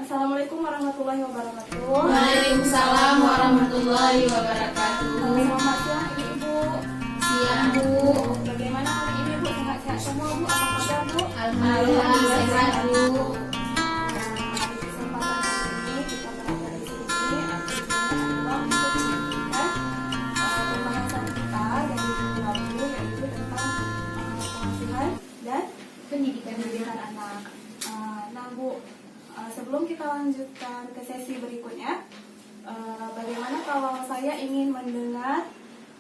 Assalamualaikum warahmatullahi wabarakatuh. Waalaikumsalam warahmatullahi wabarakatuh. Selamat siang Ibu. Siang Bu. Bagaimana hari ini Bu? Sehat-sehat semua Bu? Apa kabar Bu? Alhamdulillah sehat Bu. Kesempatan hari ini kita berada di sini artinya adalah untuk menunjukkan pembahasan kita yang minggu lalu yaitu tentang pengasuhan dan pendidikan anak. Nah Bu, sebelum kita lanjutkan ke sesi berikutnya, bagaimana kalau saya ingin mendengar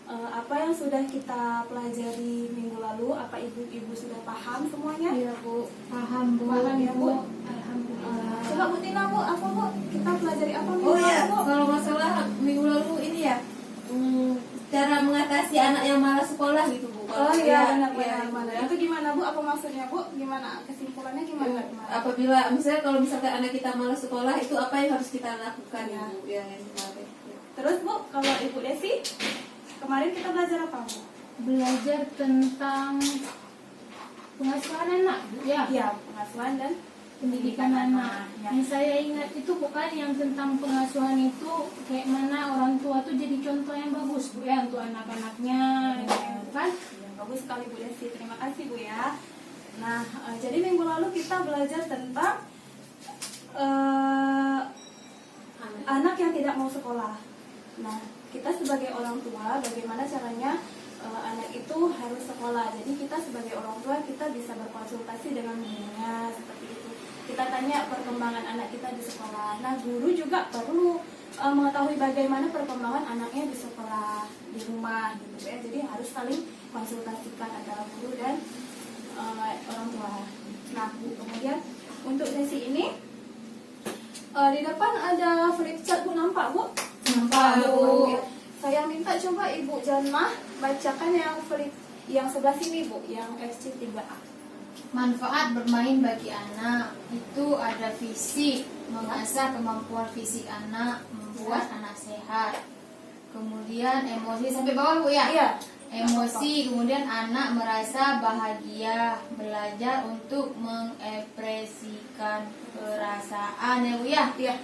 apa yang sudah kita pelajari minggu lalu? Apa ibu-ibu sudah paham semuanya? Iya Bu, paham Bu. Paham ya Bu? Alhamdulillah. Coba Bu Tina Bu, apa Bu? Kita pelajari apa minggu Oh ya, lalu Bu? kalau masalah minggu lalu ini ya, cara mengatasi anak yang malas sekolah gitu Bu. Oh iya benar-benar. Ya. Itu gimana Bu? Apa maksudnya Bu? Gimana kesimpulannya gimana? Apabila misalnya kalau misalkan anak kita malas sekolah itu apa yang harus kita lakukan Ya. Bu? Ya, yang kemarin. Terus Bu, kalau Ibu Desi, kemarin kita belajar apa Bu? Belajar tentang pengasuhan anak ya, Iya, pengasuhan dan pendidikan anak. Ya. Yang saya ingat itu bukan yang tentang pengasuhan itu kayak mana orang tua tuh jadi contoh yang bagus Bu ya untuk anak-anaknya ya, kan? Ya, bagus sekali Bu Desi, terima kasih Bu ya. Nah, jadi minggu lalu kita belajar tentang anak yang tidak mau sekolah. Nah, kita sebagai orang tua, bagaimana caranya anak itu harus sekolah. Jadi kita sebagai orang tua, kita bisa berkonsultasi dengan gurunya, seperti itu. Kita tanya perkembangan anak kita di sekolah. Nah, guru juga perlu mengetahui bagaimana perkembangan anaknya di sekolah, di rumah, gitu ya. Jadi harus saling konsultasikan antara guru dan orang tua. Nah, Bu, kemudian untuk sesi ini di depan ada flip chart Bu, nampak Bu? Nampak, Bu. Saya minta coba Ibu Janmah bacakan yang flip yang sebelah sini Bu, yang FC3A. Manfaat bermain bagi anak itu ada fisik, mengasah kemampuan fisik anak, membuat anak sehat. Kemudian emosi sampai bawah Bu ya. Iya. Emosi, kemudian anak merasa bahagia, belajar untuk mengekspresikan perasaan ya Bu ya. Iya.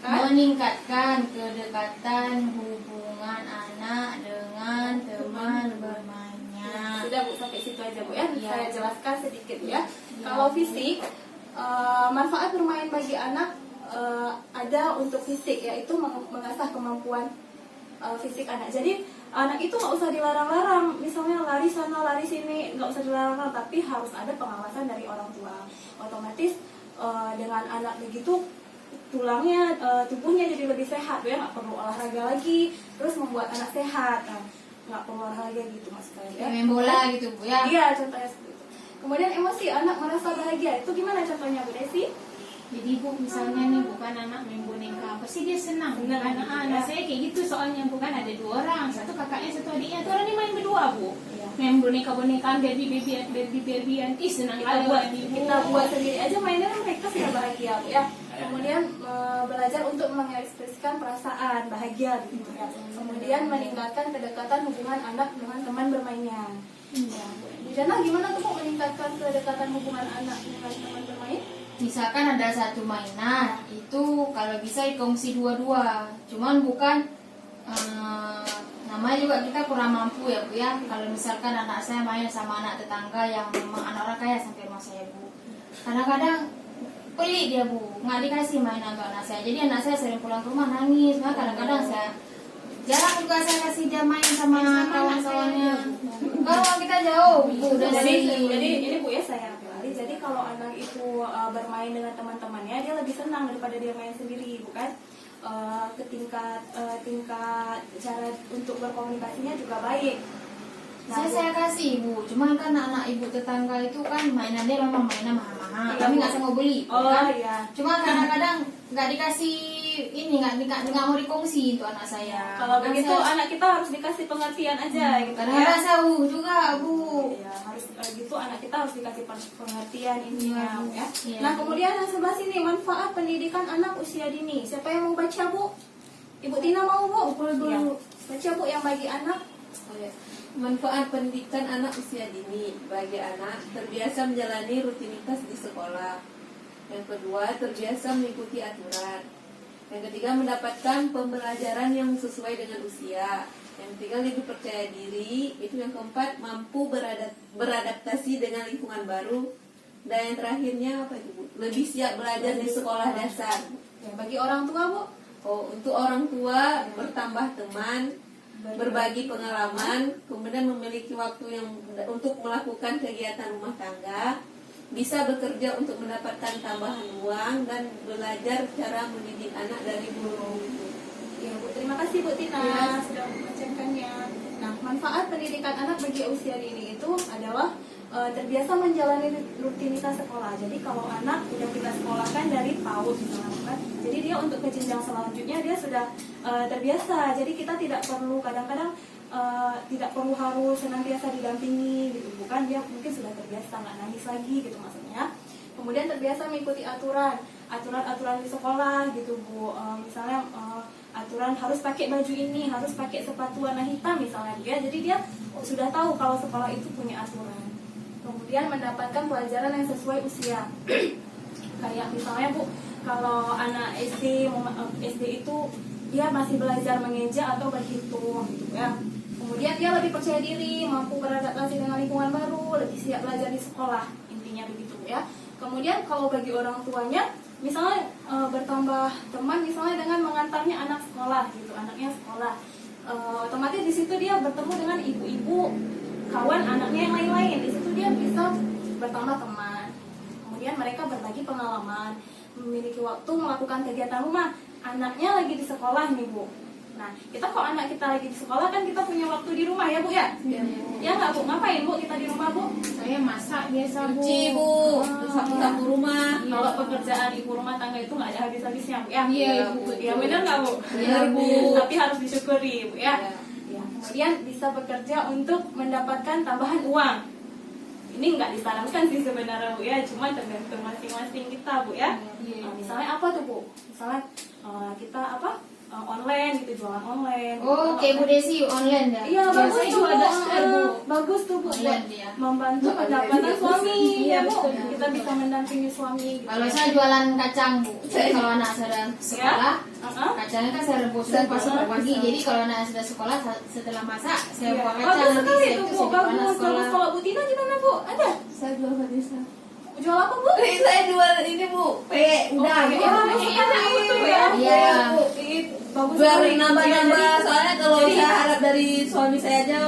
Meningkatkan kedekatan hubungan anak dengan teman bermainnya. Sudah Bu, sampai situ aja Bu ya. Iya. Saya jelaskan sedikit Bu ya. Kalau fisik, manfaat bermain bagi anak ada untuk fisik, yaitu mengasah kemampuan fisik anak. Jadi anak itu nggak usah dilarang-larang, misalnya lari sana lari sini, nggak usah dilarang-larang, tapi harus ada pengawasan dari orang tua. Otomatis dengan anak begitu tulangnya, tubuhnya jadi lebih sehat, ya nggak perlu olahraga lagi, terus membuat anak sehat. Nah, nggak perlu olahraga gitu mas saya. Kayak main bola gitu Bu ya. Iya, contohnya seperti itu. Kemudian emosi, anak merasa bahagia, itu gimana contohnya Bu Desi? Jadi Bu, misalnya nih bukan anak main boneka, pasti dia senang. Senang, Bukan ya. anak saya kayak gitu soalnya bukan ada dua orang, satu kakaknya satu adiknya, tuh orang ini main berdua Bu. Iya. Main boneka-bonekaan, Barbie-Barbian, senang kita kali buat Ibu. kita buat sendiri aja mainnya, mereka sudah bahagia Bu ya. Kemudian belajar untuk mengekspresikan perasaan bahagia gitu ya. Kemudian meningkatkan kedekatan hubungan anak dengan teman bermainnya. Ya. Bu Jana, gimana tuh Bu meningkatkan kedekatan hubungan anak dengan teman bermain? Misalkan ada satu mainan, itu kalau bisa dikongsi dua-dua. Cuman bukan namanya juga kita kurang mampu ya Bu ya. Kalau misalkan anak saya main sama anak tetangga yang memang anak orang kaya sampai rumah saya Bu, kadang-kadang pelit dia Bu, nggak dikasih mainan untuk anak saya. Jadi anak saya sering pulang ke rumah nangis. Nah kadang-kadang saya jarang juga saya kasih dia main sama kawan-kawannya. Kalau kita jauh Bu Jadi dari ini Bu ya, saya kembali. Jadi kalau anak itu bermain dengan teman-temannya, dia lebih senang daripada dia main sendiri, bukan? Tingkat cara untuk berkomunikasinya juga baik. Nah, saya kasih Bu, cuman kan anak ibu tetangga itu kan mainan dia memang mainan mahal-mahal. Iya, Kami Bu. nggak sanggup beli. Oh kan? iya. Cuma kadang-kadang nggak dikasih ini, nggak mau dikongsi untuk anak saya. Kalau Kan begitu saya- anak kita harus dikasih pengertian aja gitu kadang-kadang ya. saya juga Bu. Ya, harus gitu anak kita harus dikasih pengertian intinya Iya, Bu. ya. Iya. Nah, kemudian yang sebelah sini manfaat pendidikan anak usia dini. Siapa yang mau baca Bu? Ibu Tina mau Bu? Boleh, Iya. Bu. Baca Bu yang bagi anak. Oh, ya. Manfaat pendidikan anak usia dini. Bagi anak, terbiasa menjalani rutinitas di sekolah. Yang kedua, terbiasa mengikuti aturan. Yang ketiga, mendapatkan pembelajaran yang sesuai dengan usia. Yang ketiga, lebih percaya diri. Itu yang keempat, mampu beradaptasi dengan lingkungan baru. Dan yang terakhirnya apa itu, Bu? Lebih siap belajar di sekolah dasar. Ya, bagi orang tua, Bu, Untuk orang tua, bertambah teman, berbagi pengalaman, kemudian memiliki waktu yang untuk melakukan kegiatan rumah tangga, bisa bekerja untuk mendapatkan tambahan uang, dan belajar cara mendidik anak dari guru. ya Bu, terima kasih Bu Tina Ya. sudah membacakannya. Nah, manfaat pendidikan anak bagi usia dini itu adalah terbiasa menjalani rutinitas sekolah. Jadi kalau anak sudah kita sekolahkan dari PAUD misalnya kan, jadi dia untuk ke jenjang selanjutnya dia sudah terbiasa. Jadi kita tidak perlu kadang-kadang tidak perlu harus senantiasa didampingi gitu, bukan, dia mungkin sudah terbiasa nggak nangis lagi gitu maksudnya. Kemudian terbiasa mengikuti aturan di sekolah gitu Bu. Misalnya aturan harus pakai baju ini, harus pakai sepatu warna hitam misalnya dia. Jadi dia sudah tahu kalau sekolah itu punya aturan. Kemudian mendapatkan pelajaran yang sesuai usia. Kayak misalnya Bu, kalau anak SD itu dia masih belajar mengeja atau berhitung gitu ya. Kemudian dia lebih percaya diri, mampu beradaptasi dengan lingkungan baru, lebih siap belajar di sekolah, intinya begitu ya. Kemudian kalau bagi orang tuanya, misalnya bertambah teman misalnya dengan mengantarnya anak sekolah gitu, anaknya sekolah, otomatis di situ dia bertemu dengan ibu-ibu kawan anaknya yang lain-lain. Di situ dia bisa bertambah teman. Kemudian mereka berbagi pengalaman, memiliki waktu melakukan kegiatan rumah. Anaknya lagi di sekolah nih Bu. Nah, kita kalau anak kita lagi di sekolah kan kita punya waktu di rumah ya Bu ya? Ya, Ya nggak Bu? Ngapain Bu kita di rumah Bu? Saya masak biasa, Bu. cuci, Bu, sapu-sapu rumah. Kalau pekerjaan ibu rumah tangga itu nggak ada habis-habisnya Bu ya? Iya, Bu. Ya benar nggak Bu? Benar, Bu. Tapi harus disyukuri Bu ya. Ya. Ya, kemudian bisa bekerja untuk mendapatkan tambahan uang. Ini nggak disarankan sih sebenarnya Bu ya, cuma tergantung masing-masing kita Bu ya. Iya. Misalnya apa tuh Bu? Misalnya kita online gitu, jualan online. Oh, kayak Bu Desi online ya. Iya, bagus saya tuh juga Bu. daftar, Bu. Bagus tuh Bu. Online buat dia. membantu pendapatan suami Iya, ya Bu. betul. Kita bisa mendampingi suami gitu. Kalau saya jualan kacang Bu, kalau anak saya sekolah, kacangnya kan saya rebus dulu pas pagi. Jadi kalau anak sudah sekolah, setelah masak saya Iya. buang Bagus kacang nanti sekali saya tuh itu Bu, saya buang anak bagus. sekolah. Kalau Bu Tina gimana Bu? Ada? Saya jual hadisa. Jual apa Bu? Saya jual ini, Bu, udah. Iya, bagus sekali tuh ya. Iya. Bu, bagus Biar sekali. nambah-nambah, Jadi- soalnya kalau jadi- saya harap dari suami saya aja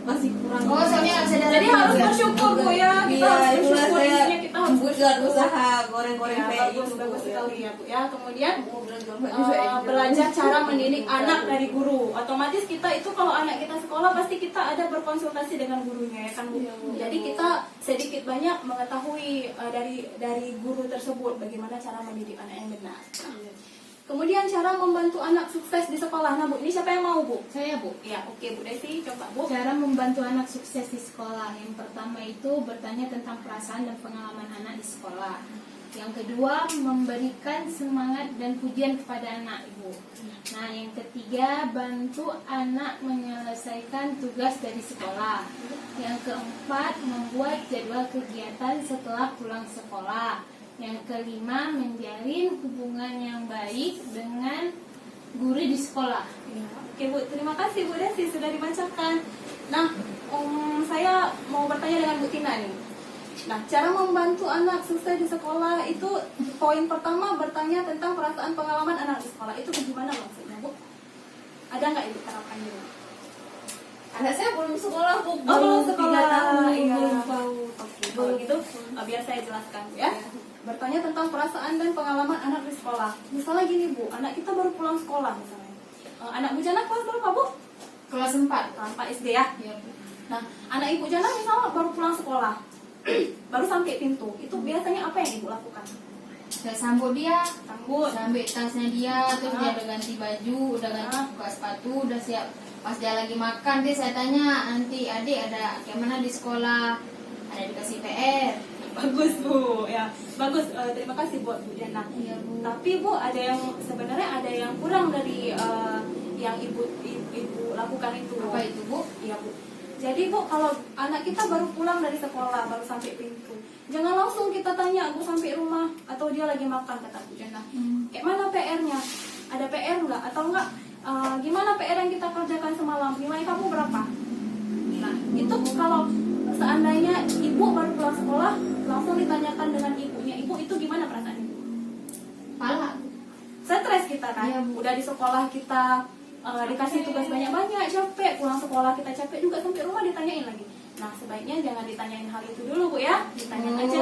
masih kurang. Oh, soalnya nggak bisa Jadi harus bersyukur Bu ya. Kita Iya, harus itulah bersyukur. saya Intinya kita harus buat bersyukur. usaha goreng-goreng Ya, kayak bagus, gitu. bagus sekali ya Bu ya. Kemudian Mau bilang jual hadisa, saya jual. belajar cara mendidik anak dari guru. Otomatis kita itu kalau anak kita sekolah pasti kita ada berkonsultasi dengan gurunya ya kan Bu. Iya, Bu. Jadi kita sedikit banyak mengetahui dari guru tersebut bagaimana cara mendidik anak yang benar. Kemudian cara membantu anak sukses di sekolah. Nah Bu, ini siapa yang mau Bu? Saya, Bu. Ya, oke Bu Desi, coba Bu. Cara membantu anak sukses di sekolah. Yang pertama itu bertanya tentang perasaan dan pengalaman anak di sekolah. Yang kedua, memberikan semangat dan pujian kepada anak, Ibu. Nah, yang ketiga, bantu anak menyelesaikan tugas dari sekolah. Yang keempat, membuat jadwal kegiatan setelah pulang sekolah. Yang kelima, menjalin hubungan yang baik dengan guru di sekolah. Ya, oke Bu, terima kasih Bu Desi sudah dibacakan. Nah, saya mau bertanya dengan Bu Tina nih. Nah, cara membantu anak sukses di sekolah itu poin pertama bertanya tentang perasaan pengalaman anak di sekolah. Itu bagaimana maksudnya Bu? Ada nggak Ibu harapannya? Anak saya belum sekolah, Bu. belum sekolah. 3 tahun, Iya. belum tahu. Oke, kalau gitu biar saya jelaskan Bu ya. Bertanya tentang perasaan dan pengalaman anak di sekolah. Misalnya gini Bu, anak kita baru pulang sekolah misalnya. Anak Bu Jana kelas berapa Bu? Kelas 4. Kelas 4 SD ya. Ya, Bu. Nah, anak Ibu Jana misalnya baru pulang sekolah, baru sampai pintu. Itu biasanya apa yang Ibu lakukan? Saya sambut dia, Sambut. saya ambil tasnya dia, terus dia udah ganti baju, udah ganti buka sepatu, udah siap. Pas dia lagi makan, dia saya tanya, nanti adik ada kayak mana di sekolah, ada dikasih PR. Bagus Bu, ya bagus. Terima kasih buat Bu Jana. Iya, Bu. Tapi Bu, ada yang sebenarnya ada yang kurang dari yang ibu lakukan itu. Apa itu, Bu? Iya Bu. Jadi Bu, kalau anak kita baru pulang dari sekolah, baru sampai pintu, jangan langsung kita tanya Bu sampai rumah atau dia lagi makan, kata Bu Jana. Kayak mana PR-nya? Ada PR nggak? Atau enggak? Gimana PR yang kita kerjakan semalam? Nilai kamu berapa? Nah, itu kalau seandainya ibu baru pulang sekolah, langsung ditanyakan dengan ibunya. Ibu itu gimana perasaan ibu? Pala. Stres kita kan? Iya, Bu. Udah di sekolah kita dikasih tugas banyak-banyak, capek, pulang sekolah kita capek juga, sampai rumah ditanyain lagi. Nah, sebaiknya jangan ditanyain hal itu dulu Bu ya. Ditanya aja.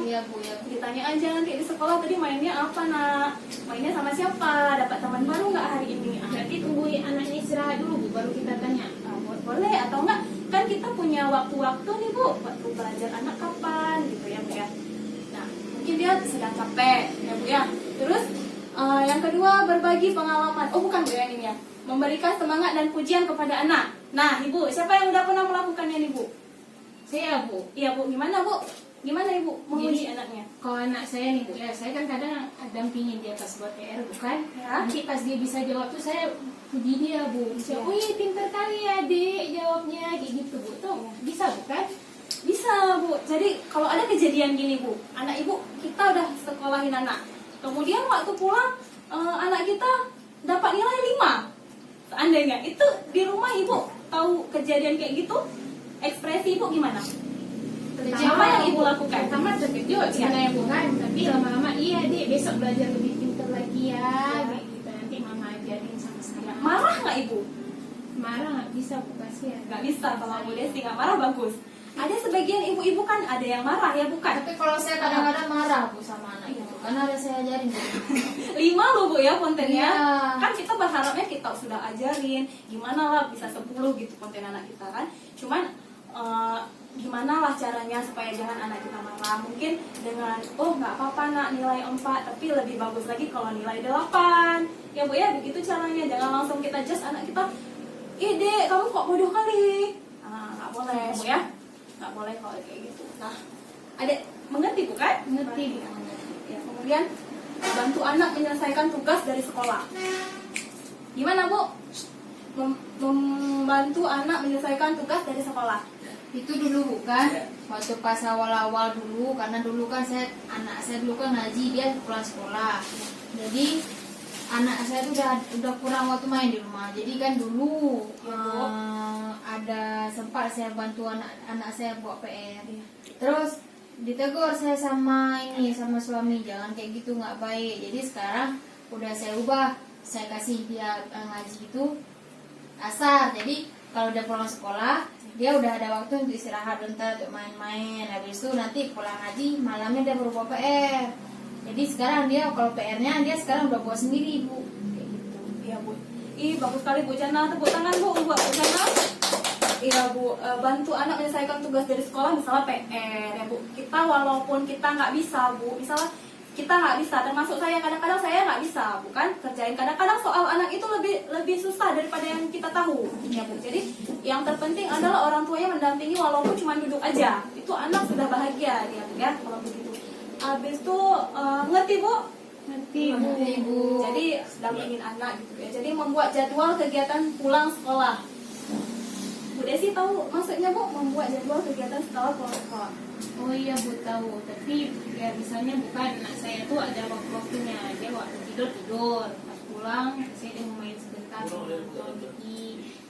Iya Bu, ya Bu. Ditanya aja nanti di sekolah tadi mainnya apa nak? Mainnya sama siapa? Dapat teman baru nggak hari ini? Berarti tungguin anaknya istirahat dulu Bu, baru kita tanya. Boleh atau enggak? Kan kita punya waktu-waktu nih Bu, waktu belajar anak kapan gitu ya Bu ya. Nah, mungkin dia sedang capek ya Bu ya. Terus yang kedua, berbagi pengalaman. Oh bukan Bu yang ini ya. Memberikan semangat dan pujian kepada anak. Nah, Ibu, siapa yang udah pernah melakukannya nih Bu? Saya Bu, Iya Bu, gimana Bu? Gimana Ibu memuji Jadi, anaknya? kalau anak saya nih Bu ya, saya kan kadang dampingin dia pas buat PR bukan? Ya. Nanti pas dia bisa jawab tuh saya puji dia Bu. Saya, Iya. wih pintar kali ya Dek jawabnya kayak gitu Bu. Tuh bisa bukan? Bisa Bu. Jadi kalau ada kejadian gini Bu, anak Ibu kita udah sekolahin anak. Kemudian waktu pulang anak kita dapat nilai 5. Seandainya itu di rumah Ibu tahu kejadian kayak gitu, ekspresi Ibu gimana? Apa yang Ibu lakukan? Pertama terkejut sebenarnya bukan, tapi lama-lama iya Dek besok belajar lebih pintar lagi ya. Kayak gitu nanti mama ajarin sama sekarang. Marah nggak Ibu? Marah nggak bisa Bu, kasihan. Nggak bisa, kalau Bu Desi nggak marah bagus. Ada sebagian ibu-ibu kan ada yang marah ya bukan? Tapi kalau saya kadang-kadang marah Bu sama anak itu, karena ada saya ajarin Bu. 5 loh Bu ya kontennya. Iya. Kan kita berharapnya kita sudah ajarin gimana lah bisa 10 gitu konten anak kita kan. Cuman gimana lah caranya supaya jangan anak kita marah. Mungkin dengan oh nggak apa-apa nak nilai 4, tapi lebih bagus lagi kalau nilai 8. Ya Bu ya, begitu caranya. Jangan langsung kita judge anak kita. Ih Dek, kamu kok bodoh kali. Nggak boleh Bu ya. Nggak boleh kalau kayak gitu. Nah, Adek mengerti bukan? Ngerti Bu. Ya, kemudian bantu anak menyelesaikan tugas dari sekolah. Gimana Bu? Membantu anak menyelesaikan tugas dari sekolah. Itu dulu bukan waktu pas awal-awal dulu, karena dulu kan anak saya dulu kan ngaji, dia pulang sekolah. Jadi anak saya tuh udah kurang waktu main di rumah. Jadi kan dulu ada sempat saya bantu anak saya buat PR. Terus ditegur saya sama suami, jangan kayak gitu, nggak baik. Jadi sekarang udah saya ubah, saya kasih dia ngaji itu asar. Jadi kalau udah pulang sekolah, dia udah ada waktu untuk istirahat bentar, untuk main-main. Habis itu nanti pulang ngaji, malamnya dia baru buat PR. Jadi sekarang dia kalau PR-nya dia sekarang udah buat sendiri Bu. Kayak gitu. Iya Bu. Ih bagus sekali Bu Jana, tepuk tangan Bu buat Bu Jana. Iya Bu, bantu anak menyelesaikan tugas dari sekolah misalnya PR ya Bu. Kita walaupun kita nggak bisa Bu, misalnya kita nggak bisa, termasuk saya kadang-kadang saya nggak bisa, bukan kerjain. Kadang-kadang soal anak itu lebih susah daripada yang kita tahu ya Bu. Jadi yang terpenting adalah orang tuanya mendampingi walaupun cuma duduk aja. Itu anak sudah bahagia dia Bu ya kalau begitu. Habis itu ngerti Bu? Ngerti Bu. Ngerti, Bu. Jadi dampingin anak gitu ya. Jadi membuat jadwal kegiatan pulang sekolah. Bu Desi tahu maksudnya Bu membuat jadwal kegiatan setelah pulang sekolah. Oh iya Bu tahu, tapi ya misalnya bukan anak saya tuh ada waktu-waktunya. Dia waktu tidur, pas pulang saya dia mau main sebentar sama nonton TV.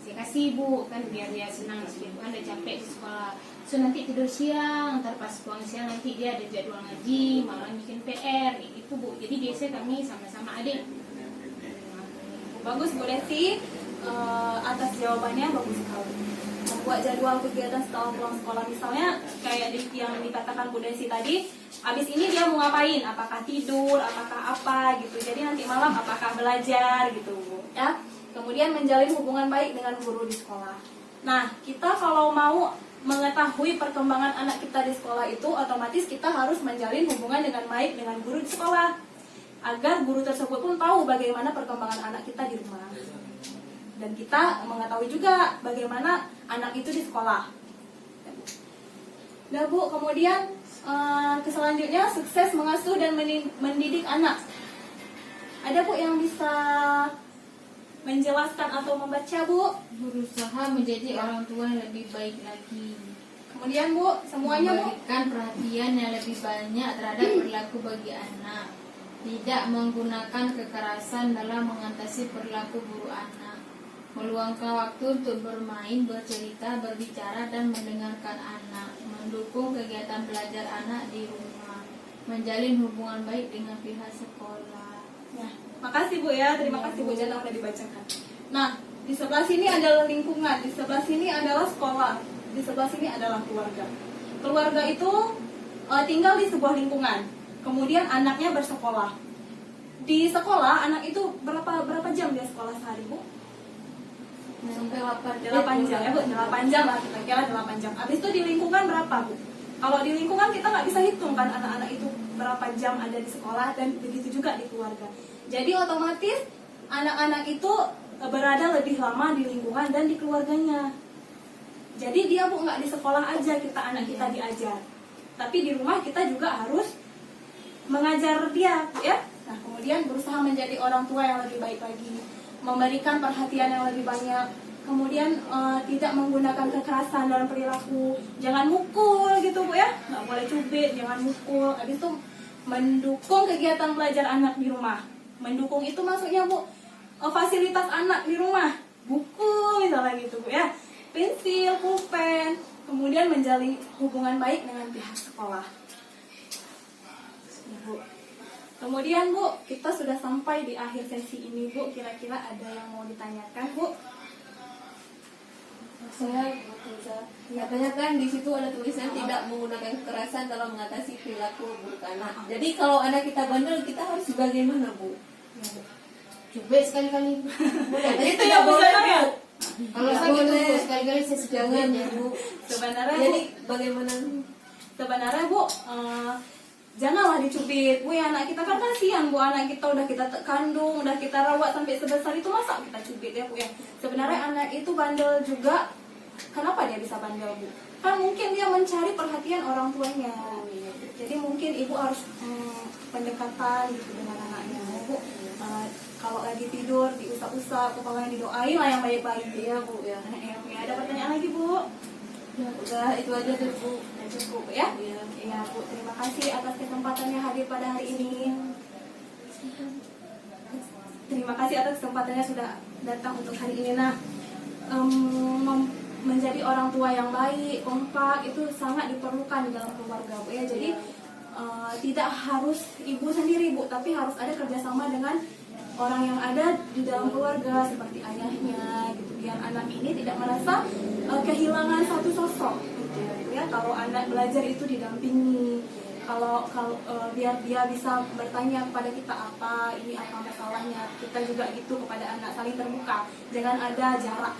Saya kasih Bu kan biar dia senang sedikit, kan udah capek di sekolah. So nanti tidur siang, ntar pas pulang siang nanti dia ada jadwal ngaji, malam bikin PR gitu Bu. Jadi biasanya kami sama-sama adik. Bagus Bu Desi, atas jawabannya bagus sekali. Membuat jadwal kegiatan setelah pulang sekolah misalnya kayak yang dikatakan Bu Desi tadi, abis ini dia mau ngapain? Apakah tidur, apakah apa gitu. Jadi nanti malam apakah belajar gitu Bu ya. Kemudian menjalin hubungan baik dengan guru di sekolah. Nah kita kalau mau mengetahui perkembangan anak kita di sekolah itu otomatis kita harus menjalin hubungan dengan baik dengan guru di sekolah agar guru tersebut pun tahu bagaimana perkembangan anak kita di rumah. Dan kita mengetahui juga bagaimana anak itu di sekolah. Nah Bu, kemudian selanjutnya sukses mengasuh dan mendidik anak. Ada Bu yang bisa menjelaskan atau membaca, Bu? Berusaha menjadi orang tua yang lebih baik lagi. Kemudian, Bu, semuanya, Bu. Memberikan perhatian yang lebih banyak terhadap perilaku bagi anak. Tidak menggunakan kekerasan dalam mengatasi perilaku buruk anak. Meluangkan waktu untuk bermain, bercerita, berbicara, dan mendengarkan anak. Mendukung kegiatan belajar anak di rumah. Menjalin hubungan baik dengan pihak sekolah. Nah, makasih Bu ya, terima kasih Bu Jana udah dibacakan. Nah, di sebelah sini adalah lingkungan, di sebelah sini adalah sekolah, di sebelah sini adalah keluarga. Keluarga itu tinggal di sebuah lingkungan, kemudian anaknya bersekolah. Di sekolah anak itu berapa jam dia sekolah sehari, Bu? Sampai 8 8 jam ya Bu, 8 jam lah kita kira 8 jam. Habis itu di lingkungan berapa, Bu? Kalau di lingkungan kita nggak bisa hitung kan anak-anak itu berapa jam ada di sekolah, dan begitu juga di keluarga. Jadi otomatis anak-anak itu berada lebih lama di lingkungan dan di keluarganya. Jadi dia Bu nggak di sekolah aja anak kita diajar, tapi di rumah kita juga harus mengajar dia, ya. Nah, kemudian berusaha menjadi orang tua yang lebih baik lagi, memberikan perhatian yang lebih banyak. Kemudian tidak menggunakan kekerasan dalam perilaku, jangan mukul gitu Bu ya, nggak boleh cubit, jangan mukul. Habis itu mendukung kegiatan belajar anak di rumah. Mendukung itu maksudnya Bu, fasilitas anak di rumah, buku misalnya gitu Bu ya, pensil, pulpen. Kemudian menjalin hubungan baik dengan pihak sekolah. Ya, Bu. Kemudian Bu, kita sudah sampai di akhir sesi ini Bu. Kira-kira ada yang mau ditanyakan Bu? Saya katanya kan di situ ada tulisan tidak menggunakan kekerasan dalam mengatasi perilaku buruk anak. Jadi kalau anak kita bandel, kita harus bagaimana, Bu? Ya, Bu. Cubit sekali-kali. Jadi Itu yang boleh, bisa ya? Kalau Nggak sakit boleh. tuh sekali-kali saya Jangan cubit ya, Bu. Sebenarnya Bu, Jadi bagaimana? sebenarnya Bu, janganlah dicubit Bu ya. Anak kita kan kasihan Bu, anak kita udah kita kandung, udah kita rawat sampai sebesar itu, masa kita cubit ya Bu ya. Sebenarnya anak itu bandel juga. Kenapa dia bisa bandel Bu? Kan mungkin dia mencari perhatian orang tuanya. Jadi mungkin ibu harus pendekatan gitu dengan anaknya Bu. Kalau lagi tidur diusap-usap, kepalanya didoain lah yang baik-baik ya Bu ya. Ya, ada pertanyaan lagi Bu? Ya, udah itu aja deh, Bu. Ya, cukup ya. Iya. Ya Bu, terima kasih atas kesempatannya hadir pada hari ini. Terima kasih atas kesempatannya sudah datang untuk hari ini. Nah, menjadi orang tua yang baik, kompak itu sangat diperlukan di dalam keluarga Bu ya. Jadi tidak harus ibu sendiri Bu, tapi harus ada kerjasama dengan orang yang ada di dalam keluarga seperti ayahnya gitu, biar anak ini tidak merasa kehilangan satu sosok gitu ya. Kalau anak belajar itu didampingi, kalau biar dia bisa bertanya kepada kita apa masalahnya, kita juga gitu kepada anak, saling terbuka, jangan ada jarak